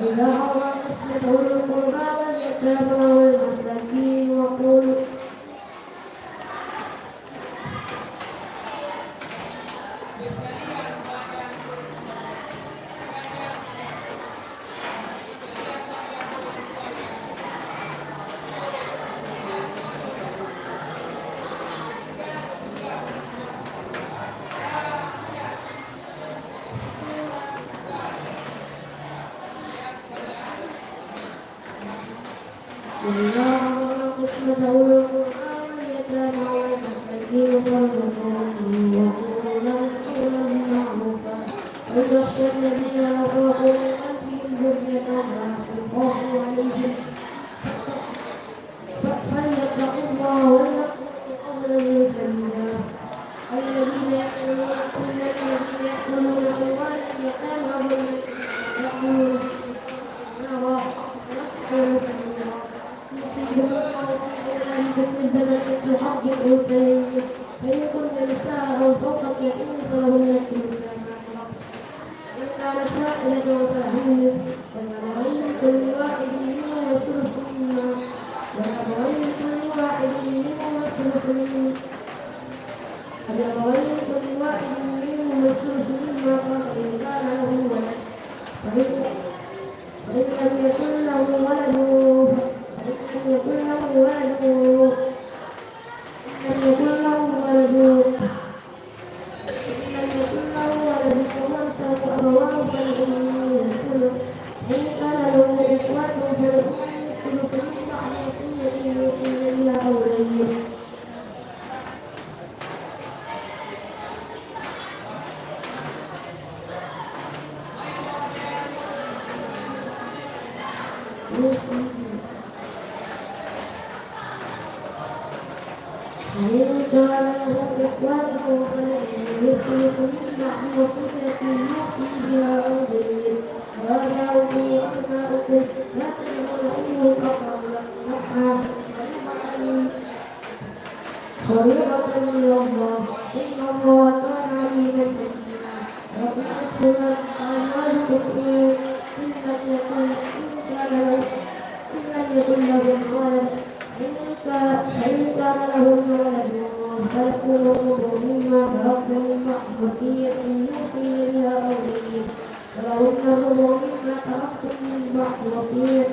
إذا أمر قسمته القربى واليتامى والمساكين وقولوا إذا أمر قسمته القربى واليتامى والمساكين وارزقوهم وقولوا لهم قولا معروفا وليخشى الذين لو تركوا من خلفهم ذرية ضعافا خافوا عليهم فليتقوا الله وليقولوا قولا سديدا الذين يأكلون أموال اليتامى ظلما يأكلون نارا ويسقون سبيلا يصيبهم الله في ذلك الزمن مثل حظ الأنثيين فإن كن نساء فوق اثنتين فلهن الثلث ما ترك إن كانت واحدة فلها النصف ولأبوين لكل واحد منهما الثلث مما ولأبوين لكل واحد منهما الثلث مما ولأبوين لكل واحد منهما الثلث مما ترك إن كان له ولد فإن لم يكن له ولد فإن لم يكن له ولد فإن لم يكن له ولد فإن لم يكن له ولد فورثه أبواه فلأمه الثلث فإن كان له إخوة فلأمه الثلث من بعد وصية يوصي بها أو دين فإن كان له إخوة فلأمه الثلث من بعد وصية يوصي بها أو دين وآباؤكم وأبناؤكم لا تدرون أيهم أقرب نفعا فريضة من الله إن الله كان عليما حكيما وتؤثر أموالكم إن لم يكن لهم ولد فإن كان لهم ولد فلكم الربع مما تركتم من بعد وصية يوصي بها أو دين ولهن الربع مما تركتم من بعد وصية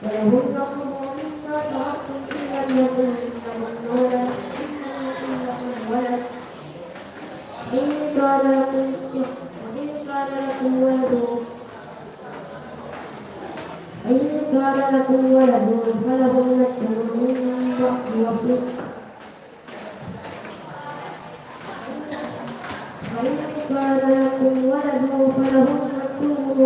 ولهن الربع مما تركتم إن لم يكن لهن ولد إن كان لكم ولد فلهن الثمن من بعد وصية فإن كان لكم ولد فلهن الثمن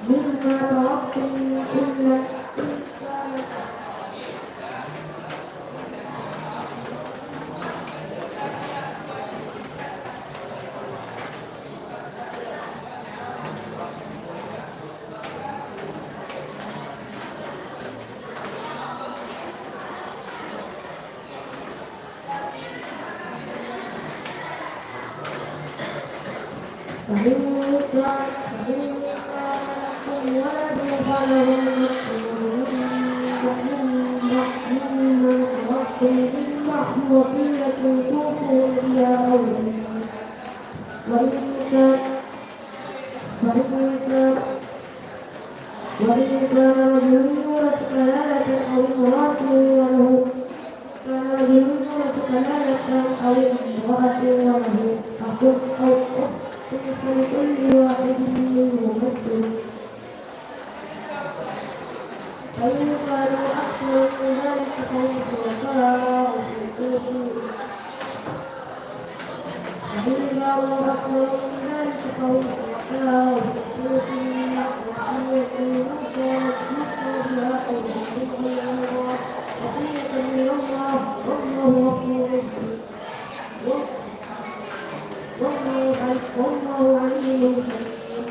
مما تركتم إن وإن كان رجل يورث كلالة أو امرأة وله أخ أو أخت فلكل واحد منهم الثلث فإن كانوا أكثر من ذلك فهم شركاء في الثلث فإن كانوا أكثر من ذلك فهم شركاء في الثلث وصية من الله والله غفور والله عليم حكيم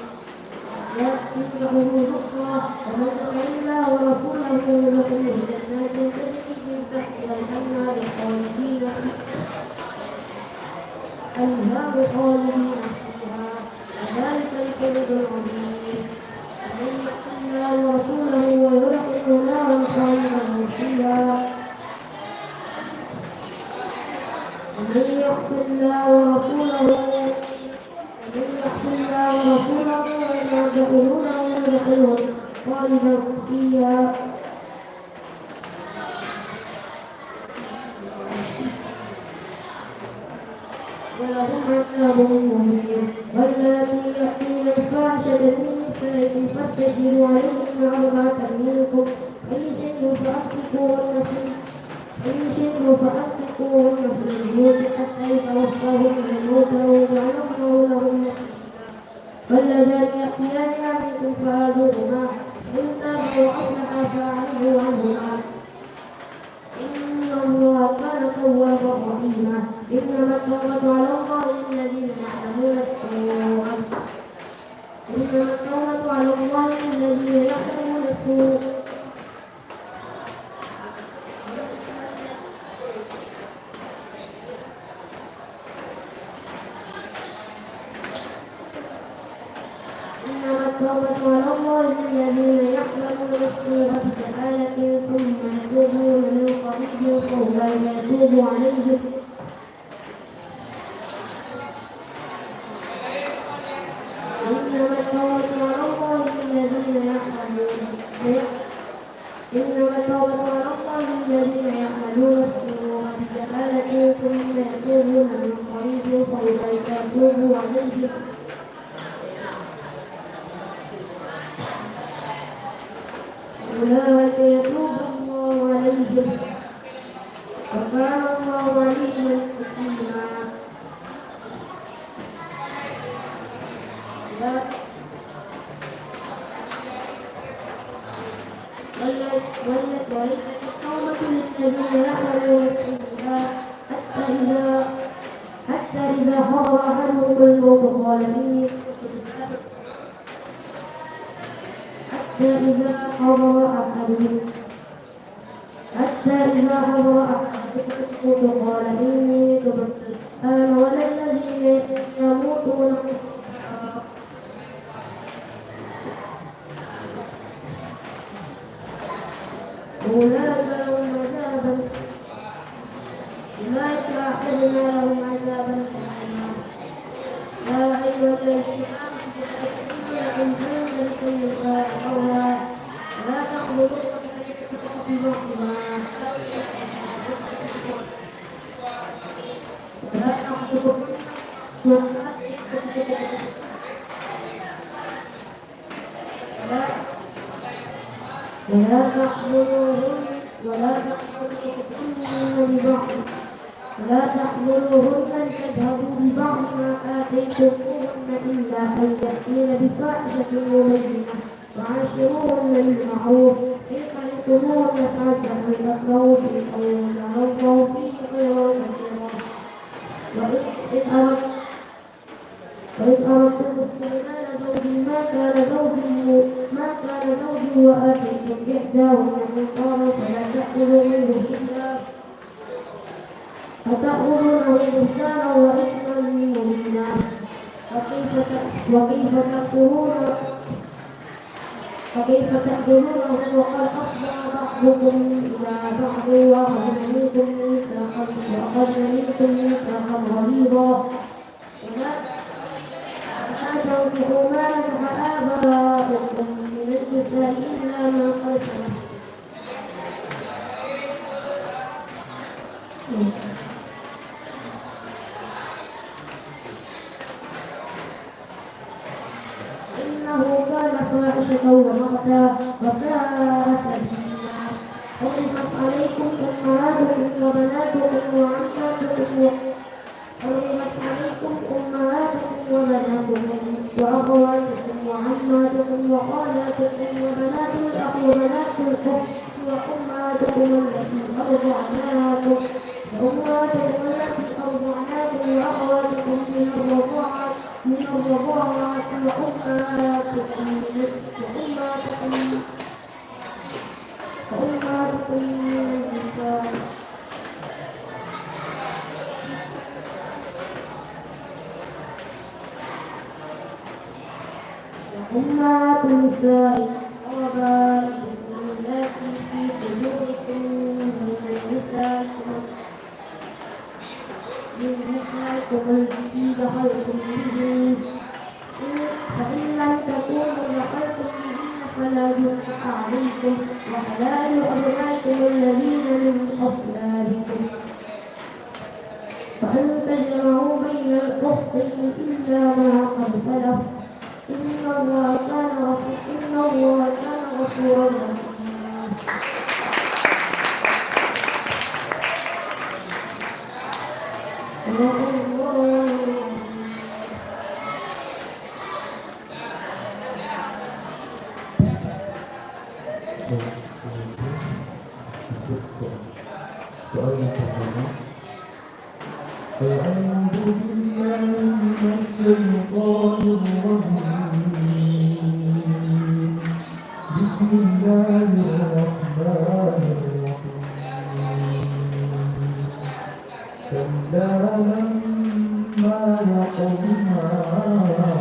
يأتيكم الحكمة ومن يطع الله ورسوله يدخله جنات تجري من تحتها الأنهار خالدين فيها وذلك الفوز العظيم ومن يعص الله ورسوله ويدخله نارا خالدا فيها ومن يعص الله ورسوله ويدخله خالدا فيها ولهم عذاب مهين واللاتي يأتين الفاحشة من نسائكم فاستشهدوا عليهن أربعة منكم فإن شهدوا فأمسكوهن في البيوت حتى يتوفاهن الموت أو يجعل الله لهن واللذان يأتيان منكم فآذوهما إن تابوا وأصلحا فأعرضوا عنهما إن الله كان توابا رحيما إنما التوبة على الله للذين يعلمون السوء التوبة على الله الذين يعملون السوء بجهالة ثم يتوبون من قريب فأولئك يتوب عليهم إنما التوبة على الله الذين يعملون السوء بجهالة ثم يتوبون من قريب فأولئك يتوب عليهم أولئك يتوب الله عليهم وكان الله عليما حكيما وليست التوبة للذين يعملون السيئات حتى إذا حضر أحدهم الموت قال إني حتى إذا حضر أحدهم الموت قال إني تبت الآن ولا الذين يموتون أولئك أعتدنا لهم عذابا أليما يا أيها الذين آمنوا إن كنتم النساء قولا لا تقبلوا ببعضها ولا تقبلوا أن تذهبوا ببعض ما آتيتموهن إلا أن يأتين بفاحشة مبينة وعاشروهن بالمعروف إن خلقتموهن فعسى أن تكرهوا شيئا ويجعل الله فيه خيرا كثيرا وإن أردتم استغناء زوج ما كان زوج وآتيتم إحداهن قنطارا فلا تأخذوا منه شيئا أتأخذونه بهتانا وإثما مبينا وكيف تأخذونه وقد أفضى بعضكم إلى بعض وأخذنا منكم ميثاقا غليظا ولا تنكحوا ما نكح آباؤكم من النساء إلا ما قد سلف إنه كان فاحشة ومقتا وساء سبيلا حرمت عليكم أمهاتكم وبناتكم وأخواتكم وعماتكم وخالاتكم وبنات الأخ وبنات الأخت وأمهاتكم التي أرضعناكم وأخواتكم من الرضاعة وأمهاتكم من النساء أمهات النساء وربائبكم اللاتي في حجوركم من نسائكم التي دخلتم بهن فإن لم تكونوا دخلتم بهن فلا جناح عليكم وحلال أبنائكم الذين من أصلابكم فأن تجمعوا بين الأختين إلا ما قد سلف إن الله كان غفورا رحيما Soal yang pertama, A'udzu billahi minasyaitonir rajim. Bismillahirrahmanirrahim. Kalla lamma yaqdi ma amara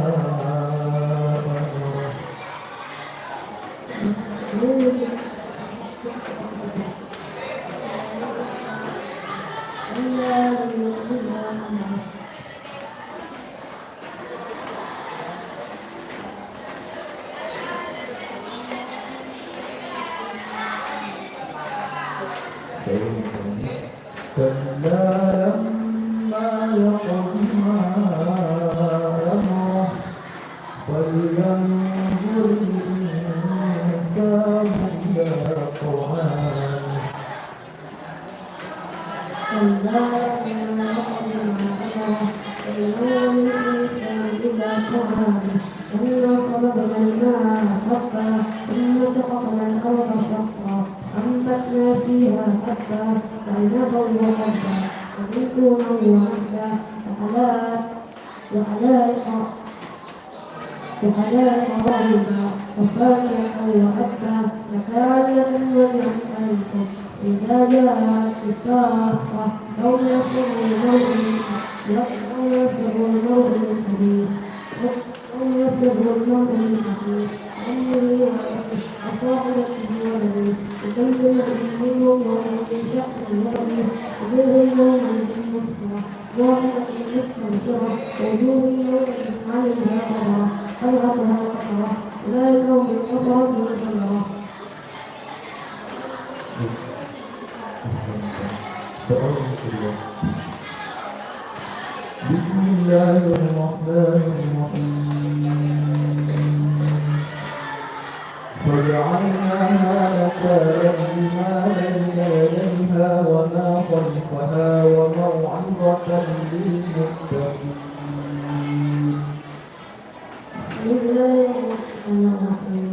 كلا لما يقض ما أمره فلينظر الإنسان إلى طعامه كلا إنما يقضي ما أمره فلينظر الإنسان إلى طعامه إنا صببنا الماء صبا ثم شققنا الأرض شقا أنبتنا فيها حبا وعنبا وحبا وزيتونا وعبا وحدائق غالبا وفاكهة وأبا مكانا ولأنعامكم إذا جاءت الساخة يوم يفر المرء الحديث يوم يفر المرء الحديث عمره وصاحبته ولده وكلب منه ومن شأن ولده وجوه يومئذ مسفرة واحدة مستبشرة ووجوه يومئذ عليها غبرة خلقها وقرة أولئك هم الكفرة الفجرة. بسم الله الرحمن الرحيم فجعلناها نكالا لما بين يديها وما خلفها وموعظة للمتقين. بسم الله الرحمن الرحيم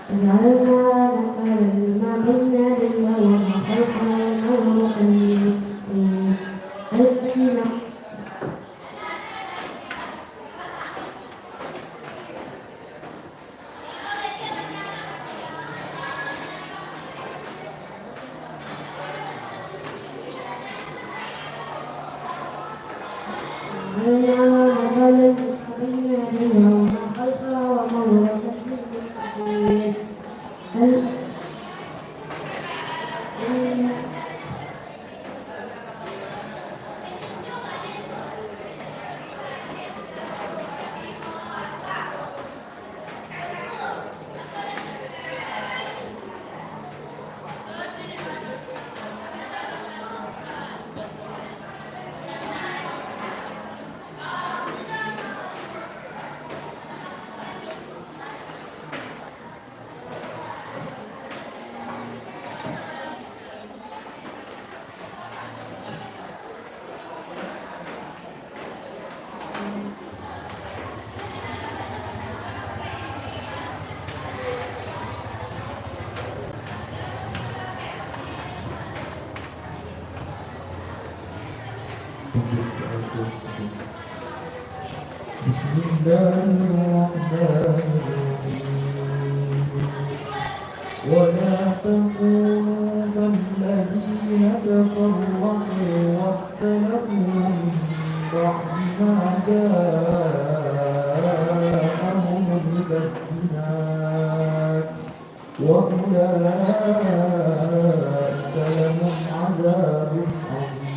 فجعلناها نكالا لما بين يديها وما خلفها وموعظة للمتقين الذين بسم الله الرحمن الرحيم ولا تكونوا كالذين تفرقوا واختلفوا من بعد ما جاءهم البينات وأولئك لهم عذاب عظيم.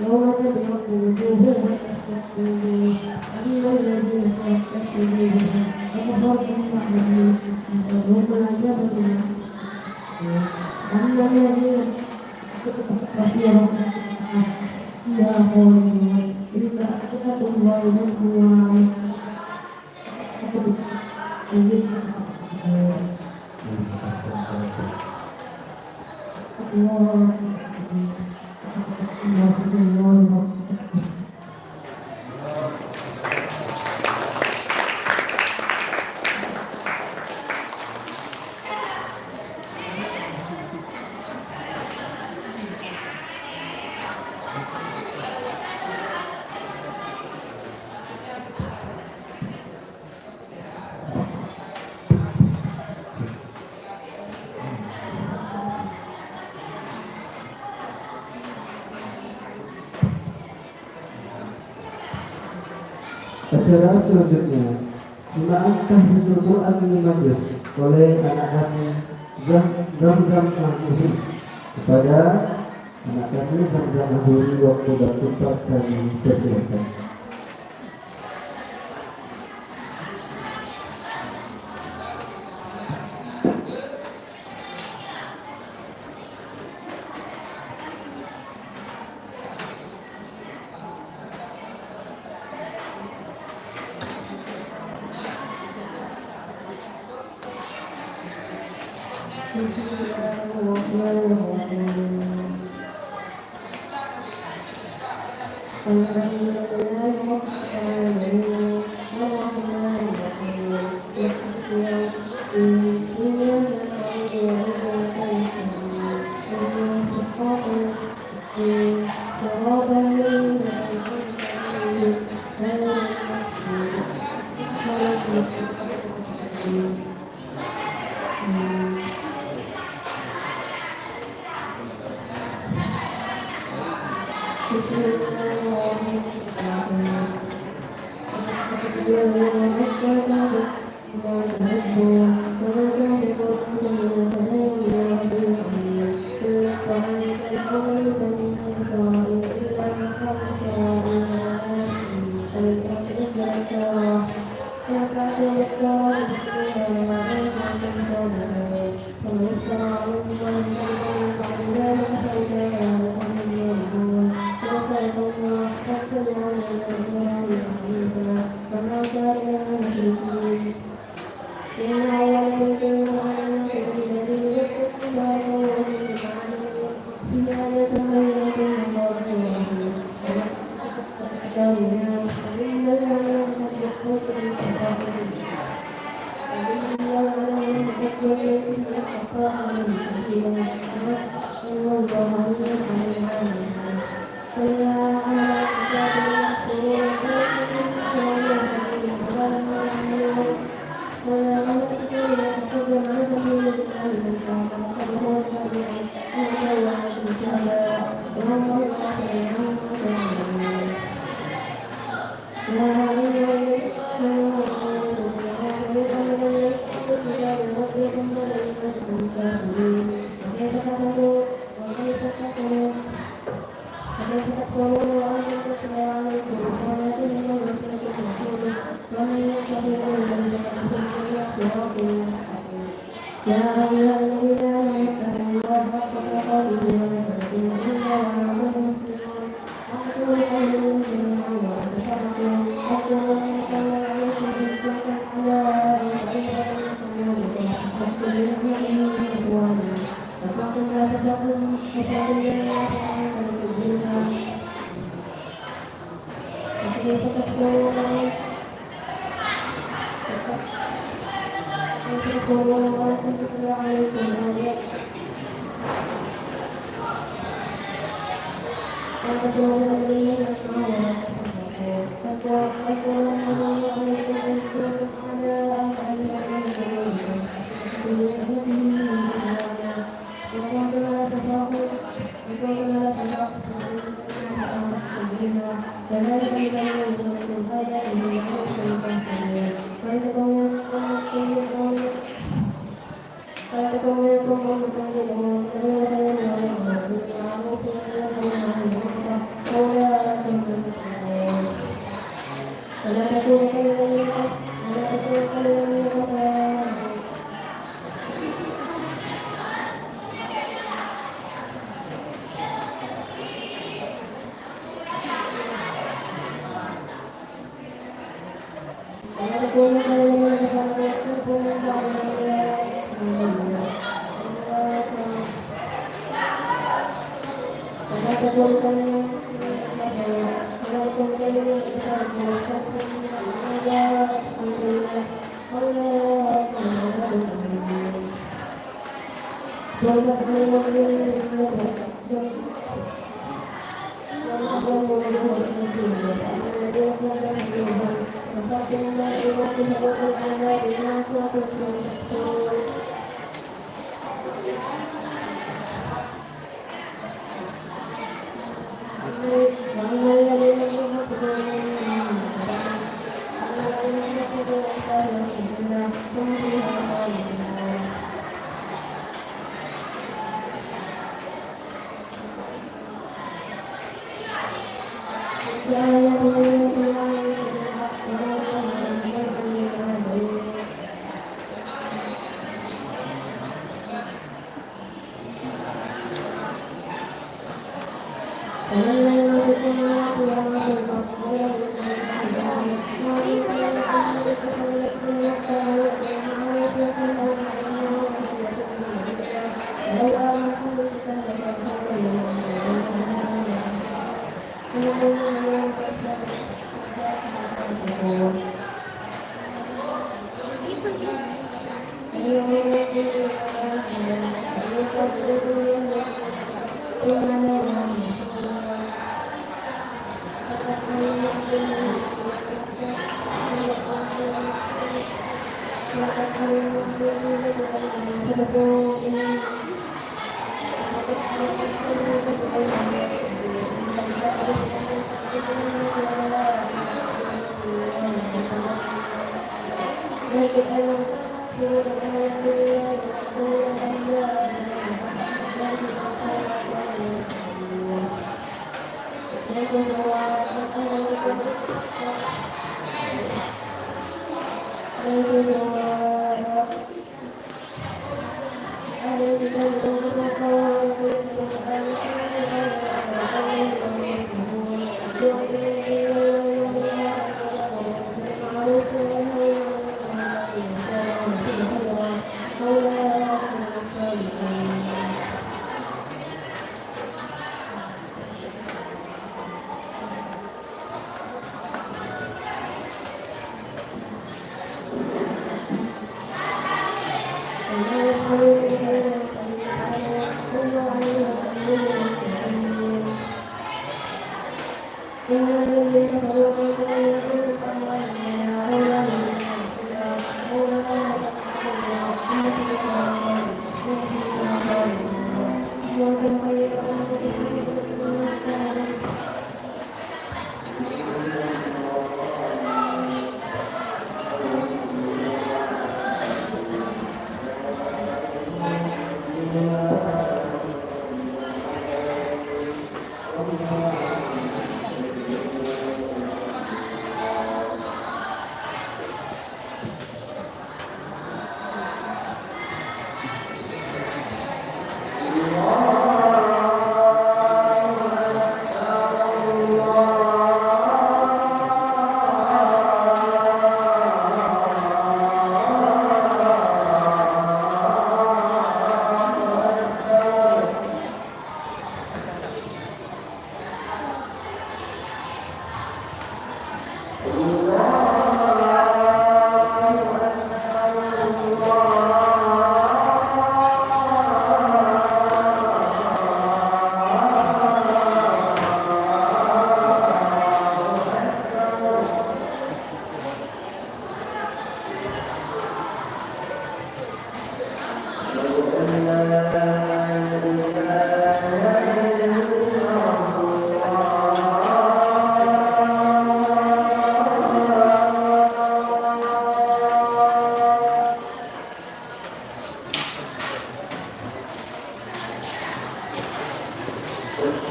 يوم تبيض وجوه وتسود أما الذين تستكبرون فكفرتم بعدهم فذوقوا العذاب أما الذين كفروا فيها خالدون إلا أسأل الله لكم Acara selanjutnya Simaan Tahfizul Quran di Majlis oleh anak kami Zamzam Al-Muhim kepada Anak kami sama-sama beri waktu dan tempat kami persilakan.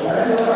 Gracias.